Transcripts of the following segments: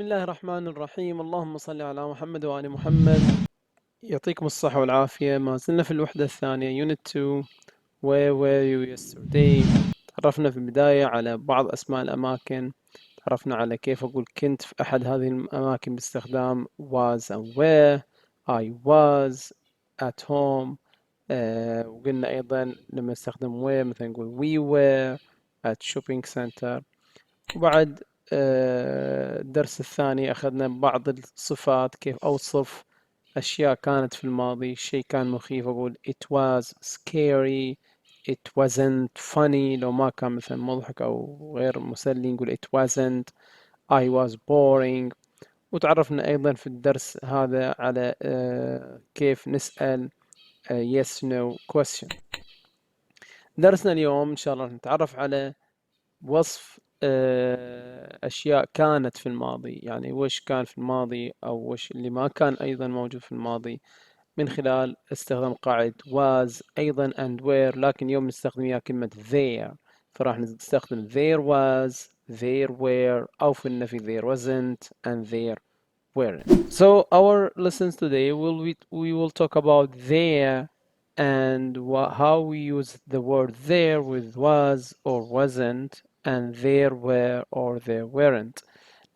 الله الرحمن الرحيم. اللهم صل على محمد وآل محمد. يعطيكم الصحة والعافية. ما زلنا في الوحدة الثانية Unit 2 Where were you yesterday. تعرفنا في البداية على بعض أسماء الأماكن. تعرفنا على كيف أقول كنت في أحد هذه الأماكن باستخدام was and where. I was at home. وقلنا أيضا لما نستخدم where مثلا نقول we were at shopping center. وبعد الدرس الثاني أخذنا بعض الصفات، كيف أوصف أشياء كانت في الماضي. شيء كان مخيف أقول it was scary. it wasn't funny لو ما كان مثلا مضحك أو غير مسلي نقول it wasn't. I was boring. وتعرفنا أيضا في الدرس هذا على كيف نسأل yes no question. درسنا اليوم إن شاء الله نتعرف على وصف أشياء كانت في الماضي، يعني وش كان في الماضي أو وش اللي ما كان أيضا موجود في الماضي من خلال استخدام قاعدة was أيضا and were، لكن اليوم نستخدم إياها كلمة there، فراح نستخدم there was there were أو في النفي there wasn't and there weren't. So our lessons today we will talk about there and how we use the word there with was or wasn't and there were or there weren't.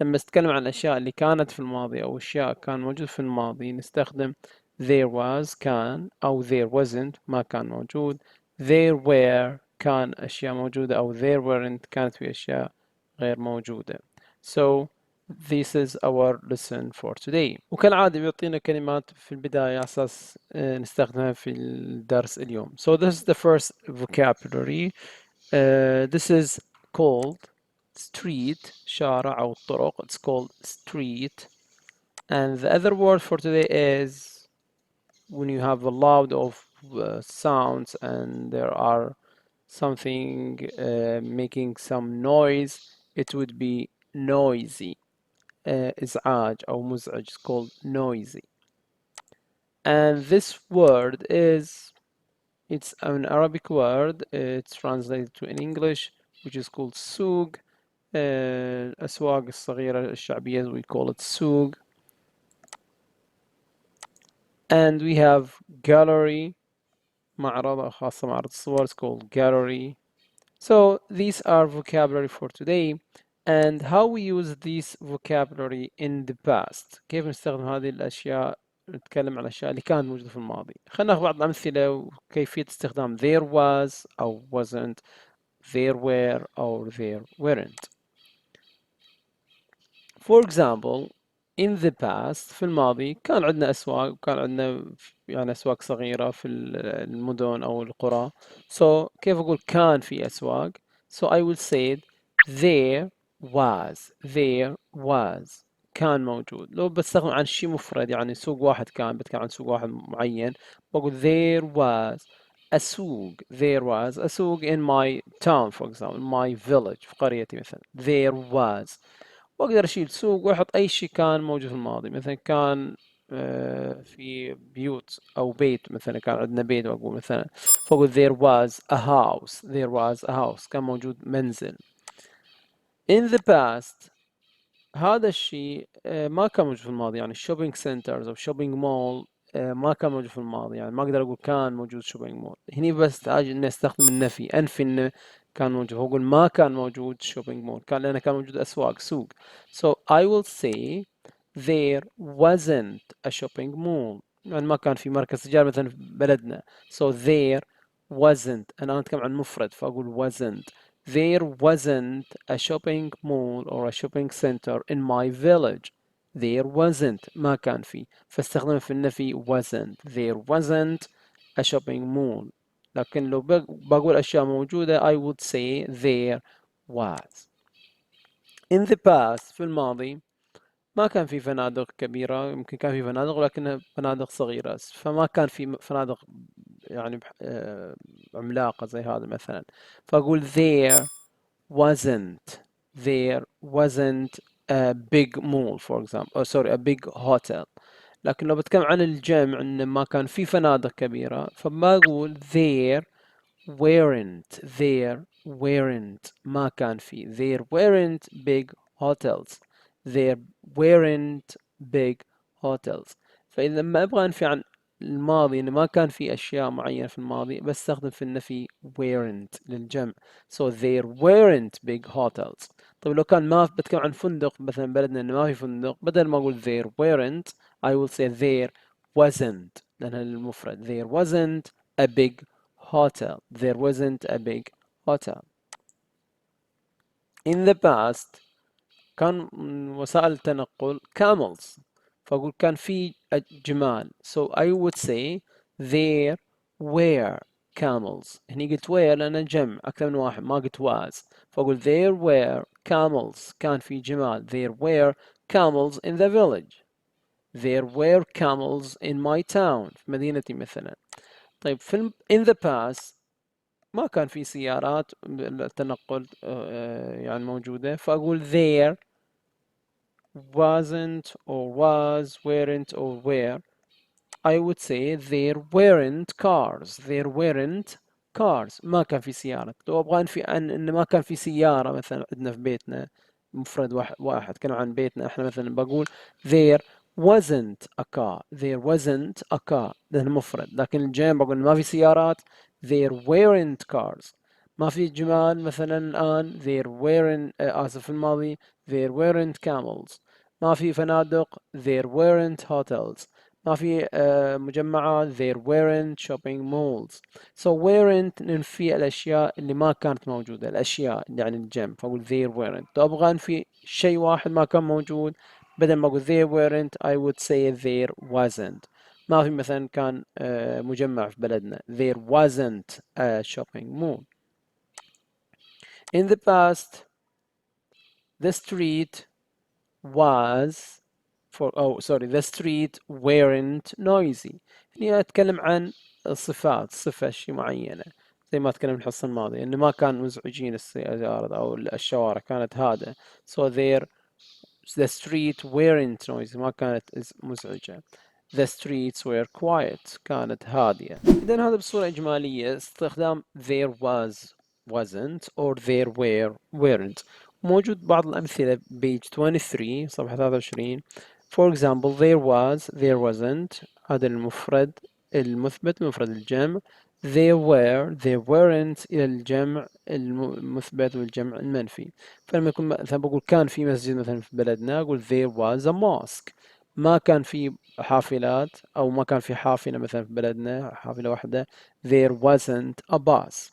لما نتكلم عن الأشياء اللي كانت في الماضي أو أشياء كان موجود في الماضي نستخدم there was كان أو there wasn't ما كان موجود. there were كان أشياء موجودة أو there weren't كانت في أشياء غير موجودة. So this is our lesson for today. وكالعادة بيعطينا كلمات في البداية على أساس نستخدمها في الدرس اليوم. So this is the first vocabulary. This is called street. شارع أو الطرق. It's called street. And the other word for today is when you have a lot of sounds and there are something making some noise, it would be noisy. إزعاج أو مزعج is called noisy. And this word it's an Arabic word. It's translated to in English, which is called سوق. الأسواق الصغيرة الشعبية we call it سوق. And we have gallery, معرض خاصة معرض الصور, it's called gallery. So these are vocabulary for today. And how we use this vocabulary in the past. كيف نستخدم هذه الأشياء نتكلم عن الأشياء اللي كانت موجودة في الماضي. خلينا ناخذ بعض الأمثلة وكيفية استخدام there was أو wasn't, there were or there weren't. For example, in the past في الماضي كان عندنا أسواق وكان عندنا يعني أسواق صغيرة في المدن أو القرى. So كيف أقول كان في أسواق. So I will say there was كان موجود. لو بستخدم عن شيء مفرد يعني سوق واحد كان بتكلم عن سوق واحد معين بقول there was a سوق. there was a سوق in my town for example, my village في قريتي مثلا. there was. واقدر اشيل سوق واحط اي شيء كان موجود في الماضي. مثلا كان في بيوت او بيت، مثلا كان عندنا بيت واقول مثلا فاقول there was a house. there was a house كان موجود منزل. in the past هذا الشيء ما كان موجود في الماضي، يعني shopping centers او shopping mall ما كان موجود في الماضي، يعني ما اقدر اقول كان موجود shopping mall. هني بس اني استخدم النفي، انفي انه كان موجود، واقول ما كان موجود shopping mall كان لانه كان موجود اسواق سوق. So I will say there wasn't a shopping mall، يعني ما كان في مركز تجاري مثلا في بلدنا. So there wasn't، انا اتكلم عن مفرد فاقول wasn't. There wasn't a shopping mall or a shopping center in my village. There wasn't ما كان في، فاستخدم في النفي wasn't. There wasn't a shopping mall. لكن لو بقول أشياء موجودة I would say there was. In the past في الماضي ما كان في فنادق كبيرة، يمكن كان في فنادق لكنها فنادق صغيرة، فما كان في فنادق يعني عملاقة زي هذا مثلا. فأقول there wasn't a big mall for example, oh sorry, a big hotel. لكن لو بتكلم عن الجمع إن ما كان في فنادق كبيرة فما أقول there weren't ما كان في there weren't big hotels. there weren't big hotels. فإذا لما أبغى أنفي عن الماضي إنه ما كان في أشياء معينة في الماضي بستخدم في النفي weren't للجمع. So there weren't big hotels. طيب لو كان ما بتكلم عن فندق مثلا بلدنا إنه ما في فندق، بدل ما أقول there weren't I will say there wasn't لأنها المفرد. There wasn't a big hotel. There wasn't a big hotel. In the past كان وسائل التنقل camels، فأقول كان في جمال. So I would say there were camels. هني قلت were لأنه جمع أكثر من واحد، ما قلت was. فأقول there were camels، كان في جمال. There were camels in the village. There were camels in my town، في مدينتي مثلا. طيب في in the past ما كان في سيارات التنقل يعني موجودة، فأقول there wasn't or was weren't or were. I would say there weren't cars. There weren't cars. ما كان في سيارة. لو أبغى أنفي عن إن ما كان في سيارة مثلا عندنا في بيتنا مفرد واحد كانوا عن بيتنا إحنا مثلا بقول there wasn't a car. There wasn't a car. ده المفرد. لكن الجمع بقول ما في سيارات. There weren't cars. ما في جمال مثلا الآن there weren't آسف في الماضي there weren't camels. ما في فنادق there weren't hotels. ما في مجمعات there weren't shopping malls. So weren't ننفي الأشياء اللي ما كانت موجودة، الأشياء يعني الجمع، فأقول there weren't. لو أبغى أنفي شيء واحد ما كان موجود بدل ما أقول there weren't I would say there wasn't. ما في مثلا كان مجمع في بلدنا there wasn't a shopping mall. In the past the street was the street weren't noisy. هنا أتكلم عن الصفات، صفة شيء معينة زي ما تكلم الحصة الماضية إنه ما كان مزعجين السيارات أو الشوارع كانت هادئة. So there the street weren't noisy، ما كانت مزعجة. The streets were quiet، كانت هادئة. إذا هذا بصورة إجمالية استخدام there was wasn't or there were weren't. موجود بعض الأمثلة page 23 صفحة 23. For example there was there wasn't هذا المفرد المثبت مفرد الجمع. There were there weren't إلى الجمع المثبت والجمع المنفي. فلما يكون مثلا بقول كان في مسجد مثلا في بلدنا أقول there was a mosque. ما كان في حافلات أو ما كان في حافلة مثلا في بلدنا حافلة واحدة there wasn't a bus.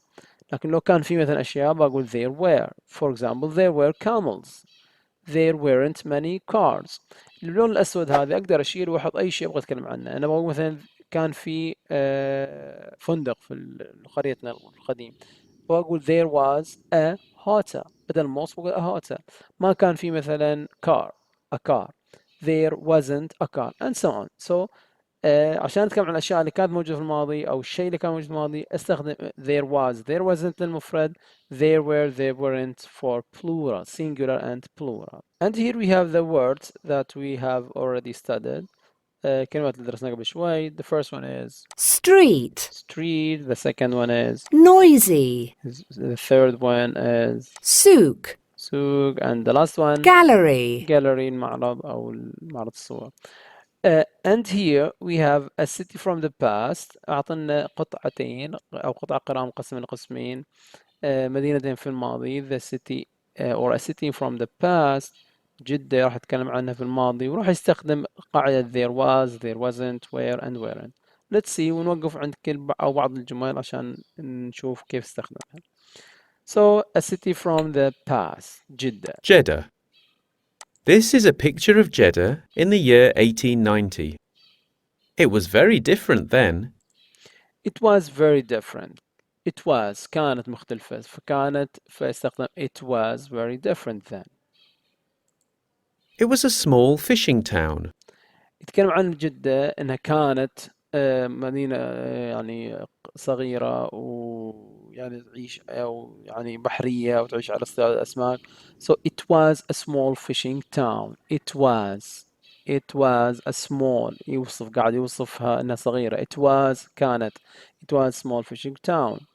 لكن لو كان في مثلا أشياء بقول there were. For example there were camels. There weren't many cars. اللون الأسود هذا أقدر أشيل وأحط أي شيء أبغى أتكلم عنه. أنا بقول مثلا كان في فندق في قريتنا القديم وأقول there was a hotel. بدل most بقول a hotel. ما كان في مثلا a car. There wasn't a car and so on. So عشان أتكلم عن الأشياء اللي كانت موجودة في الماضي أو الشيء اللي كان موجود في الماضي استخدم there was there wasn't للمفرد there were there weren't for plural singular and plural. And here we have the words that we have already studied. كلمات اللي درسناها قبل شوي. The first one is street, street. The second one is noisy, the third one is souk, souk, and the last one gallery, gallery المعرض أو معرض الصور. And here we have a city from the past. أعطنا قطعتين أو قطعة قراءة مقسمة لقسمين. مدينتين في الماضي the city or a city from the past. جدة راح أتكلم عنها في الماضي وراح يستخدم قاعدة there was there wasn't where and weren't. Let's see ونوقف عند كل أو بعض الجمل عشان نشوف كيف استخدمها. So a city from the past جدة. Jeddah. This is a picture of Jeddah in the year 1890. It was very different then. It was very different. It was كانت مختلفة فاستخدم it was very different then. It was a small fishing town. يتكلم عن جدة إنها كانت مدينة يعني صغيرة ويعني تعيش أو يعني بحرية وتعيش على اصطياد الأسماك. So it was a small fishing town. It was a small قاعد يوصفها إنها صغيرة. It was كانت. It was a small fishing town.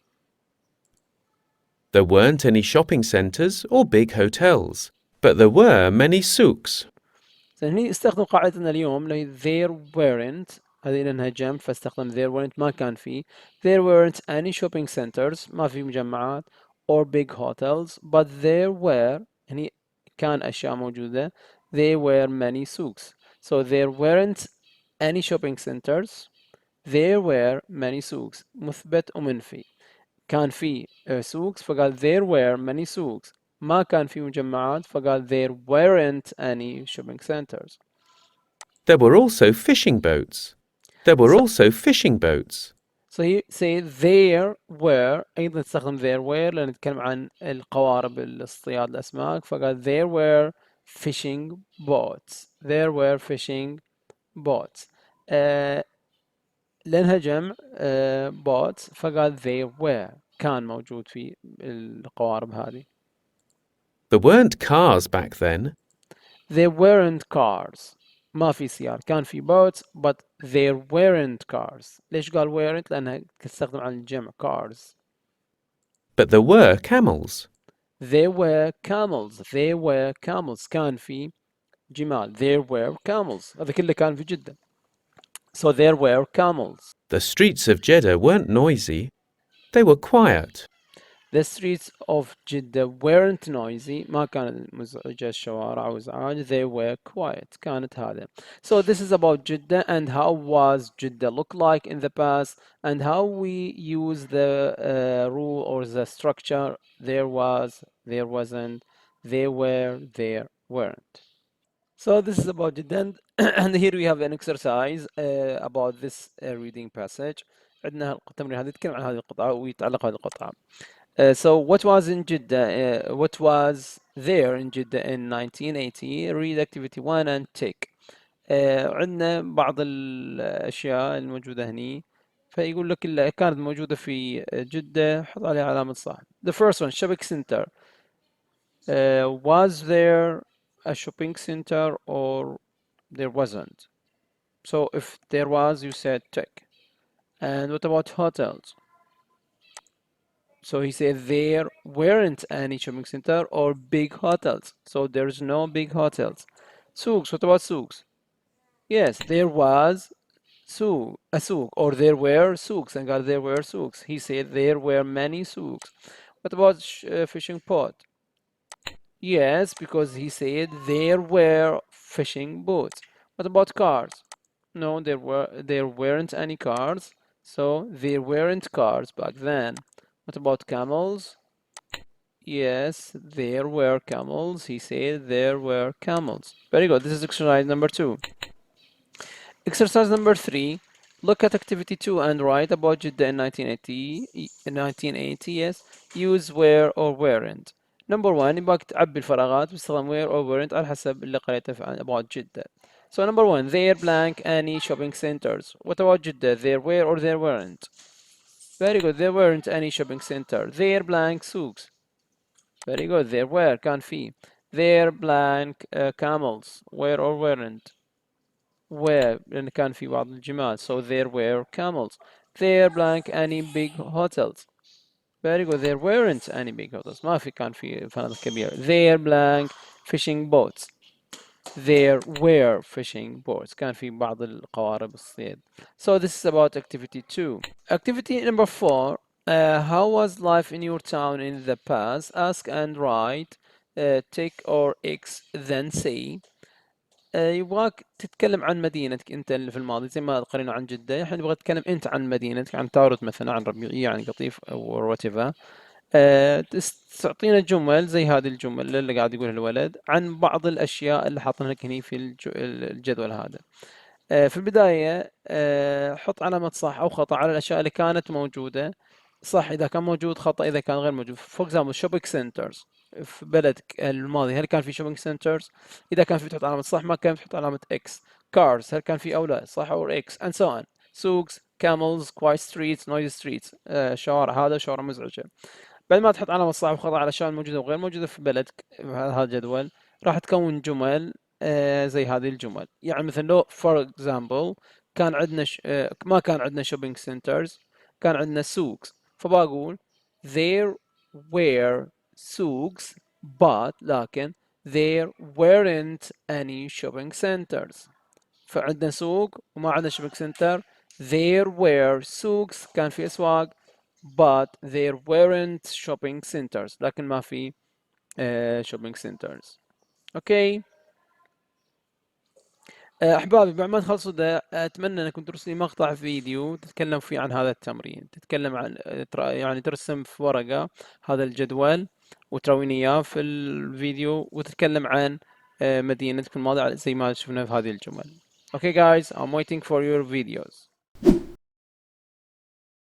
There weren't any shopping centres or big hotels. But there were many souks. هني استخدم قاعدتنا اليوم اللي هي there weren't، هذه لأنها جمع فاستخدم there weren't، ما كان في. There weren't any shopping centers، ما في مجمعات or big hotels but there were، هني كان أشياء موجودة. There were many souks. So there weren't any shopping centers. There were many souks. مثبت ومنفي. كان في souks فقال there were many souks. ما كان في مجمعات فقال there weren't any shopping centers. There were also fishing boats. There were also fishing boats. So he say there were، أيضا نستخدم there were لأن نتكلم عن القوارب الاصطياد الأسماك فقال there were fishing boats. There were fishing boats. لأنها جمع boats فقال there were، كان موجود في القوارب هذه. There weren't cars back then. There weren't cars. ما في سيارة. كان في boats but there weren't cars. ليش قال weren't؟ لأنها تستخدم عن الجمع cars. But there were camels. There were camels. There were camels. كان في جمال. There were camels. هذا كله كان في جدة. So there were camels. The streets of Jeddah weren't noisy. They were quiet. The streets of Jeddah weren't noisy. ما كانت مزعجة الشوارع وإزعاج. They were quiet. كانت هذا. So this is about Jeddah and how was Jeddah look like in the past and how we use the rule or the structure. There was, there wasn't, there were, there weren't. So this is about Jeddah and here we have an exercise about this reading passage. عندنا التمرين هذا يتكلم عن هذه القطعة ويتعلق بهذه القطعة. So what was in Jeddah? What was there in Jeddah in 1980? Read activity 1 and tick. عندنا بعض الأشياء الموجودة هني فيقول لك اللي كانت موجودة في جدة حط عليها علامة صح. The first one shopping center. Was there a shopping center or there wasn't? So if there was, you said tick. And what about hotels? So he said there weren't any shopping center or big hotels. So there's no big hotels. Souks, what about souks? Yes, there was a souk or there were souks and there were souks. He said there were many souks. What about fishing pot? Yes, because he said there were fishing boats. What about cars? No, there weren't any cars. So there weren't cars back then. What about camels? Yes, there were camels. He said there were camels. Very good. This is exercise number 2. Exercise number 3. Look at activity 2 and write about Jeddah in 1980. Yes. Use were or weren't. Number 1 يبغاك تعبي الفراغات باستخدام were or weren't على حسب اللي قريته عن about جدة. So number 1, there blank any shopping centers. What about Jeddah? There were or there weren't? Very good. There weren't any shopping center. There blank souks. Very good. There were. كان في. There blank camels. Were or weren't? Were. لأن كان في بعض الجمال. So there were camels. There blank any big hotels. Very good. There weren't any big hotels. ما في كان في فنادق كبيرة. There blank fishing boats. There were fishing boats. كان في بعض القوارب الصيد. So this is about activity 2. Activity number 4. How was life in your town in the past? Ask and write. Tick or X then say. يبغاك تتكلم عن مدينتك انت اللي في الماضي زي ما قرينا عن جدة. احنا نبغى نتكلم انت عن مدينتك عن تاروت مثلا عن ربيعية عن قطيف او whatever. تعطينا جمل زي هذه الجمل اللي قاعد يقولها الولد عن بعض الأشياء اللي حاطينها لك هني في الجدول هذا. في البداية حط علامة صح أو خطأ على الأشياء اللي كانت موجودة. صح إذا كان موجود، خطأ إذا كان غير موجود. For example shopping centers في بلدك الماضي هل كان في shopping centers؟ إذا كان في تحط علامة صح، ما كان في تحط علامة X. Cars هل كان في أو لا، صح أو X and so on. Souks, camels, quiet streets, noisy streets. شوارع هذا شوارع مزعجة. بعد ما تحط علامة صح وخطأ على الأشياء الموجودة وغير موجودة في بلدك هذا الجدول راح تكون جمل زي هذه الجمل. يعني مثلا لو for example كان عندنا ما كان عندنا shopping centers، كان عندنا souks، فبقول there were souks but لكن there weren't any shopping centers. فعندنا سوق وما عندنا shopping center. There were سوقs كان في أسواق but there weren't shopping centers لكن ما في shopping centers. اوكي احبابي بعد ما تخلصوا ده اتمنى انكم ترسلوا لي مقطع فيديو تتكلم فيه عن هذا التمرين، تتكلم عن يعني ترسم في ورقة هذا الجدول وتراويني اياه في الفيديو وتتكلم عن مدينتك في الماضي زي ما شفنا في هذه الجمل. Okay guys, I'm waiting for your videos.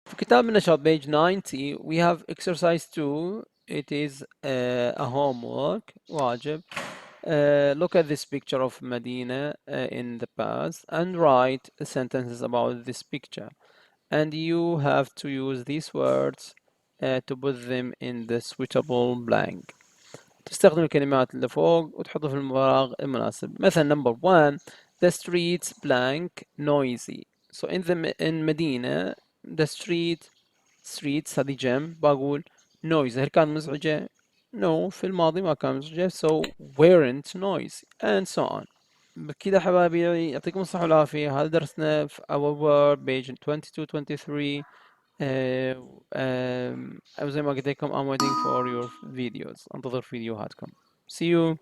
في كتاب النشاط page 90 we have exercise 2. It is a homework واجب. Look at this picture of Medina in the past and write sentences about this picture, and you have to use these words to put them in the suitable blank. تستخدم الكلمات اللي فوق وتحطها في الفراغ المناسب. مثلا number 1 the streets blank noisy. So in Medina the streets هذه جمع بقول noisy. هل كانت مزعجة؟ No في الماضي ما كان مزعجة so weren't noisy and so on. بكذا حبايبي يعطيكم الصحة والعافية. هذا درسنا في our word page 22-23. وزي ما قلت لكم I'm waiting for your videos. انتظر فيديوهاتكم. See you.